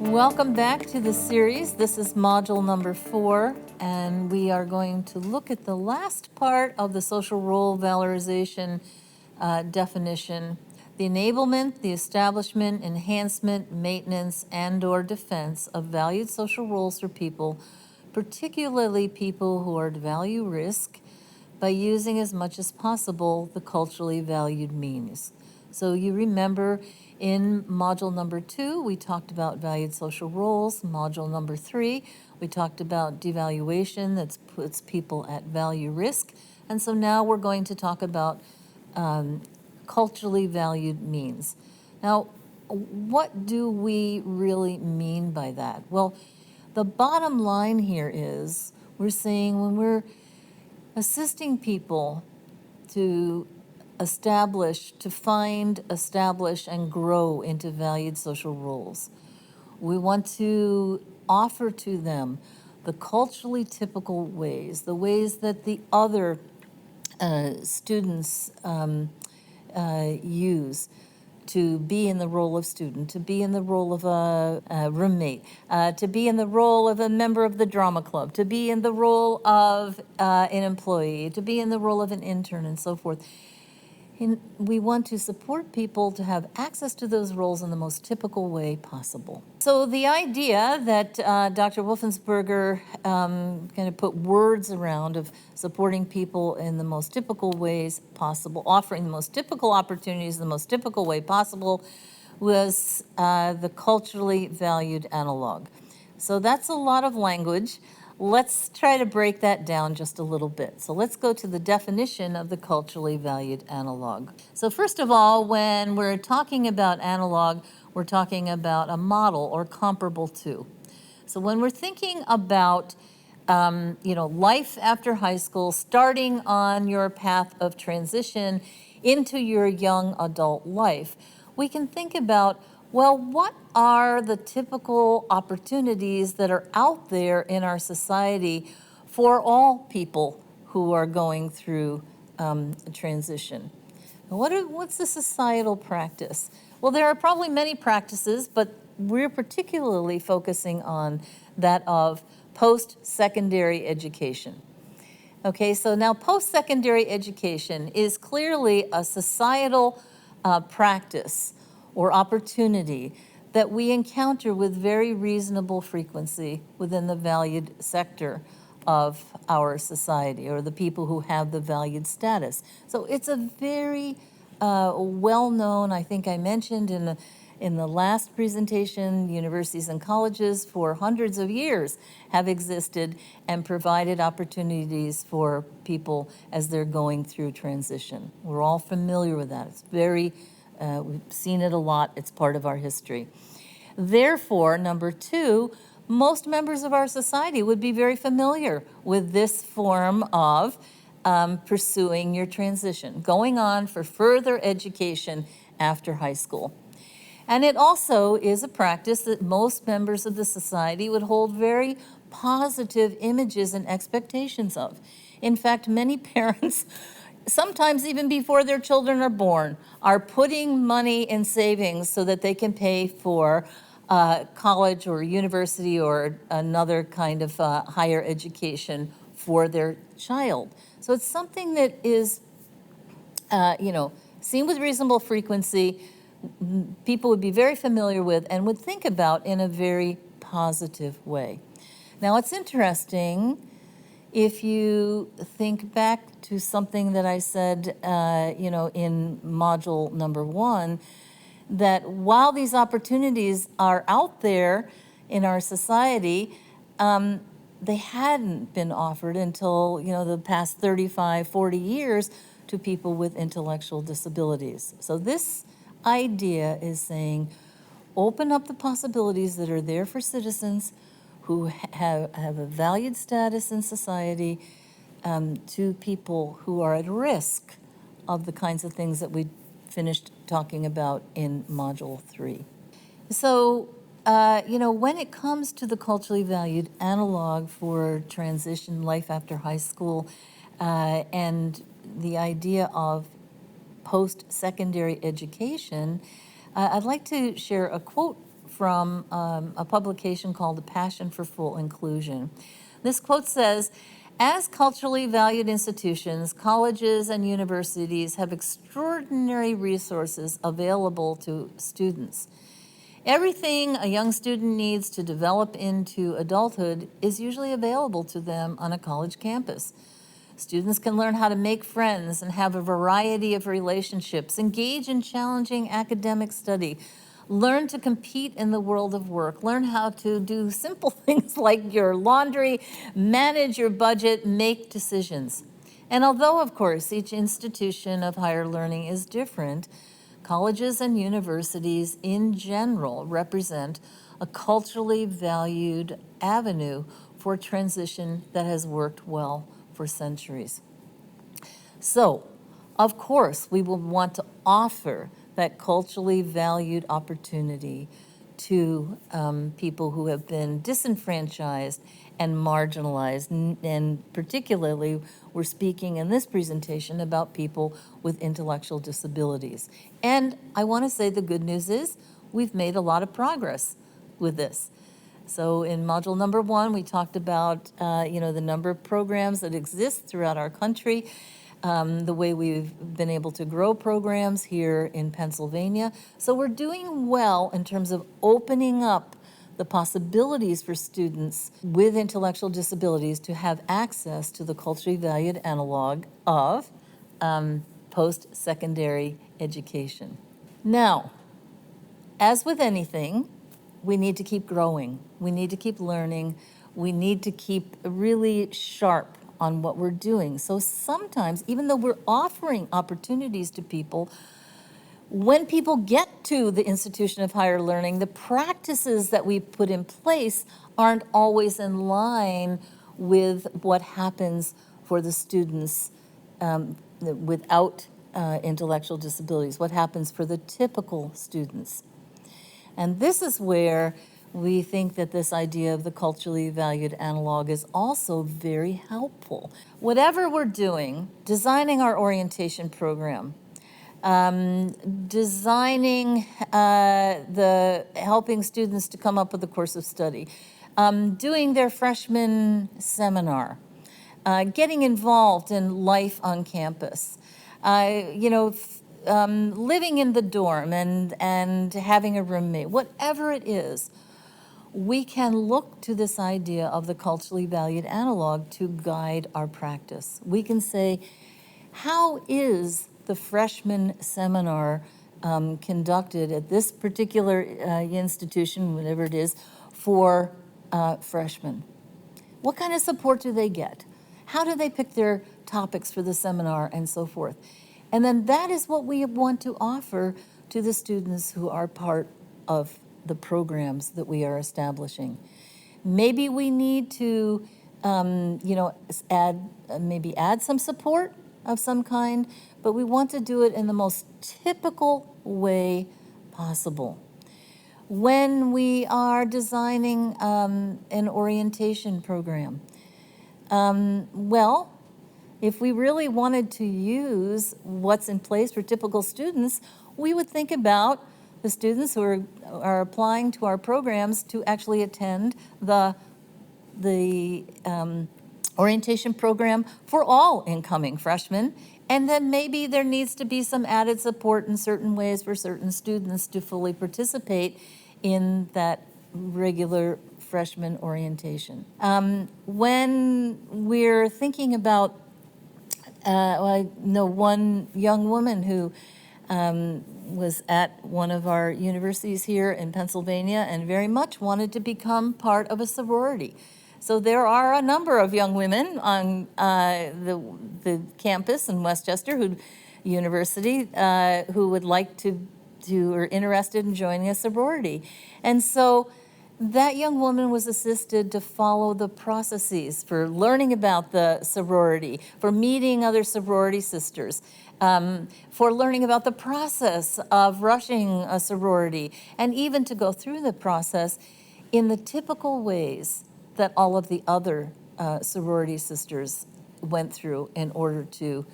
Welcome back to the series. This is module number 4, and we are going to look at the last part of the social role valorization definition: the enablement, the establishment, enhancement, maintenance, and/or defense of valued social roles for people, particularly people who are at value risk, by using as much as possible the culturally valued means. So you remember in module number 2, we talked about valued social roles. Module number 3, we talked about devaluation that puts people at value risk. And so now we're going to talk about culturally valued means. Now, what do we really mean by that? Well, the bottom line here is we're saying when we're assisting people to establish, and grow into valued social roles, we want to offer to them the culturally typical ways, the ways that the other students use to be in the role of student, to be in the role of a roommate, to be in the role of a member of the drama club, to be in the role of an employee, to be in the role of an intern, and so forth. And we want to support people to have access to those roles in the most typical way possible. So the idea that Dr. Wolfensberger kind of put words around of supporting people in the most typical ways possible, offering the most typical opportunities in the most typical way possible, was the culturally valued analog. So that's a lot of language. Let's try to break that down just a little bit. So let's go to the definition of the culturally valued analog. So first of all, when we're talking about analog, we're talking about a model or comparable to. So when we're thinking about life after high school, starting on your path of transition into your young adult life, we can think about, well, what are the typical opportunities that are out there in our society for all people who are going through transition? What's the societal practice? Well, there are probably many practices, but we're particularly focusing on that of post-secondary education. Okay, so now post-secondary education is clearly a societal practice or opportunity that we encounter with very reasonable frequency within the valued sector of our society, or the people who have the valued status. So it's a very well-known, I think I mentioned in the last presentation, universities and colleges for hundreds of years have existed and provided opportunities for people as they're going through transition. We're all familiar with that. It's very we've seen it a lot. It's part of our history. Therefore, number 2, most members of our society would be very familiar with this form of pursuing your transition, going on for further education after high school. And it also is a practice that most members of the society would hold very positive images and expectations of. In fact, many parents, sometimes even before their children are born, are putting money in savings so that they can pay for college or university or another kind of higher education for their child. So it's something that is, seen with reasonable frequency, people would be very familiar with and would think about in a very positive way. Now, it's interesting if you think back to something that I said, in module number 1, that while these opportunities are out there in our society, they hadn't been offered until, the past 35, 40 years to people with intellectual disabilities. So this idea is saying, open up the possibilities that are there for citizens who have a valued status in society to people who are at risk of the kinds of things that we finished talking about in Module 3. So, when it comes to the culturally valued analog for transition life after high school, and the idea of post-secondary education, I'd like to share a quote from a publication called The Passion for Full Inclusion. This quote says, "As culturally valued institutions, colleges and universities have extraordinary resources available to students. Everything a young student needs to develop into adulthood is usually available to them on a college campus. Students can learn how to make friends and have a variety of relationships, engage in challenging academic study, learn to compete in the world of work, learn how to do simple things like your laundry, manage your budget, make decisions. And although, of course, each institution of higher learning is different, colleges and universities in general represent a culturally valued avenue for transition that has worked well for centuries." So, of course, we will want to offer that culturally valued opportunity to people who have been disenfranchised and marginalized. And particularly, we're speaking in this presentation about people with intellectual disabilities. And I want to say the good news is we've made a lot of progress with this. So in module number 1, we talked about, the number of programs that exist throughout our country, the way we've been able to grow programs here in Pennsylvania. So we're doing well in terms of opening up the possibilities for students with intellectual disabilities to have access to the culturally valued analog of post-secondary education. Now, as with anything, we need to keep growing. We need to keep learning. We need to keep really sharp on what we're doing. So sometimes, even though we're offering opportunities to people, when people get to the institution of higher learning, the practices that we put in place aren't always in line with what happens for the students without intellectual disabilities, what happens for the typical students. And this is where we think that this idea of the culturally valued analog is also very helpful. Whatever we're doing, designing our orientation program, designing helping students to come up with a course of study, doing their freshman seminar, getting involved in life on campus, living in the dorm and having a roommate, whatever it is, we can look to this idea of the culturally valued analog to guide our practice. We can say, how is the freshman seminar conducted at this particular institution, whatever it is, for freshmen? What kind of support do they get? How do they pick their topics for the seminar and so forth? And then that is what we want to offer to the students who are part of the programs that we are establishing. Maybe we need to, add some support of some kind, but we want to do it in the most typical way possible. When we are designing an orientation program, if we really wanted to use what's in place for typical students, we would think about the students who are applying to our programs to actually attend the orientation program for all incoming freshmen. And then maybe there needs to be some added support in certain ways for certain students to fully participate in that regular freshman orientation. When we're thinking about, I know one young woman who was at one of our universities here in Pennsylvania and very much wanted to become part of a sorority. So there are a number of young women on the campus in Westchester University who would like to or interested in joining a sorority. And so that young woman was assisted to follow the processes for learning about the sorority, for meeting other sorority sisters, for learning about the process of rushing a sorority, and even to go through the process in the typical ways that all of the other sorority sisters went through in order to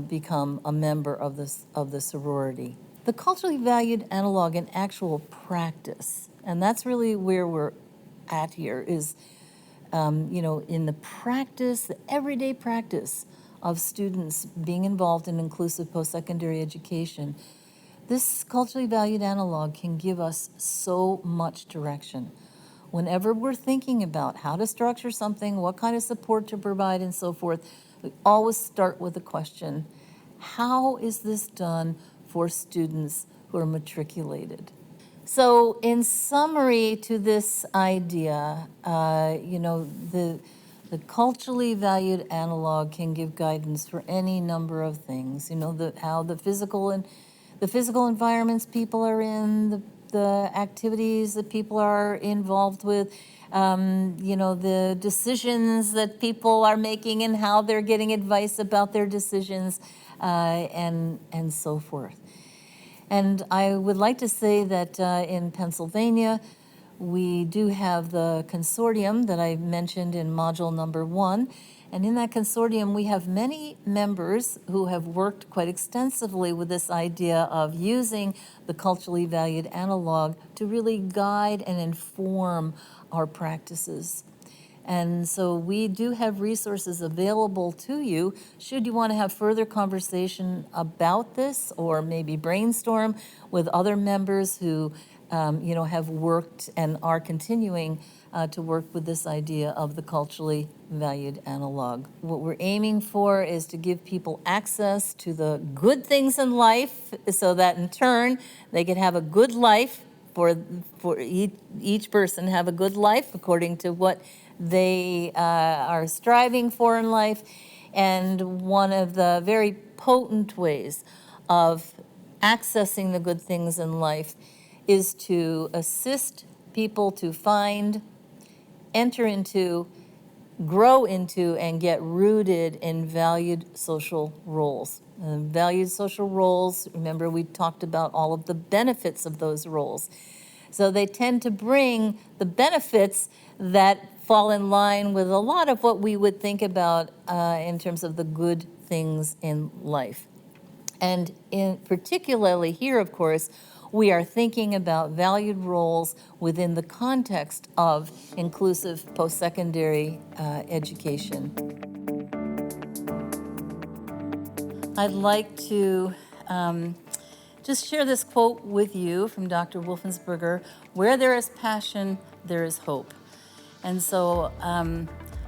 become a member of the sorority. The culturally valued analog in actual practice, and that's really where we're at here, is in the practice, the everyday practice of students being involved in inclusive post-secondary education. This culturally valued analog can give us so much direction. Whenever we're thinking about how to structure something, what kind of support to provide, and so forth, we always start with the question, how is this done for students who are matriculated? So in summary to this idea, the culturally valued analog can give guidance for any number of things. How the physical environments people are in, the activities that people are involved with, the decisions that people are making and how they're getting advice about their decisions, and so forth. And I would like to say that in Pennsylvania, we do have the consortium that I mentioned in module number 1. And in that consortium, we have many members who have worked quite extensively with this idea of using the culturally valued analog to really guide and inform our practices. And so we do have resources available to you should you want to have further conversation about this, or maybe brainstorm with other members who have worked and are continuing to work with this idea of the culturally valued analog. What we're aiming for is to give people access to the good things in life so that in turn they can have a good life, for each person have a good life according to what they are striving for in life. And one of the very potent ways of accessing the good things in life is to assist people to find, enter into, grow into, and get rooted in valued social roles. Valued social roles, remember we talked about all of the benefits of those roles. So they tend to bring the benefits that fall in line with a lot of what we would think about in terms of the good things in life. And particularly here, of course, we are thinking about valued roles within the context of inclusive post-secondary education. I'd like to just share this quote with you from Dr. Wolfensberger: "Where there is passion, there is hope." And so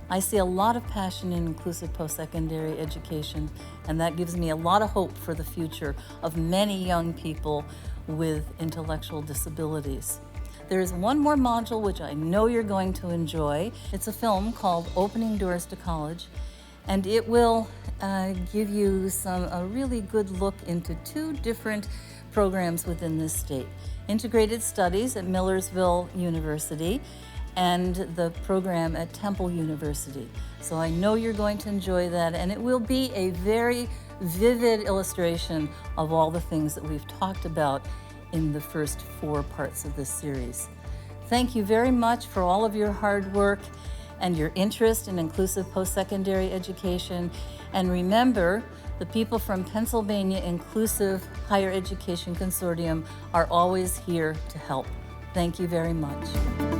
I see a lot of passion in inclusive post-secondary education, and that gives me a lot of hope for the future of many young people with intellectual disabilities. There is one more module which I know you're going to enjoy. It's a film called Opening Doors to College, and it will give you a really good look into 2 different programs within this state: Integrated Studies at Millersville University and the program at Temple University. So I know you're going to enjoy that, and it will be a very vivid illustration of all the things that we've talked about in the first 4 parts of this series. Thank you very much for all of your hard work and your interest in inclusive post-secondary education. And remember, the people from Pennsylvania Inclusive Higher Education Consortium are always here to help. Thank you very much.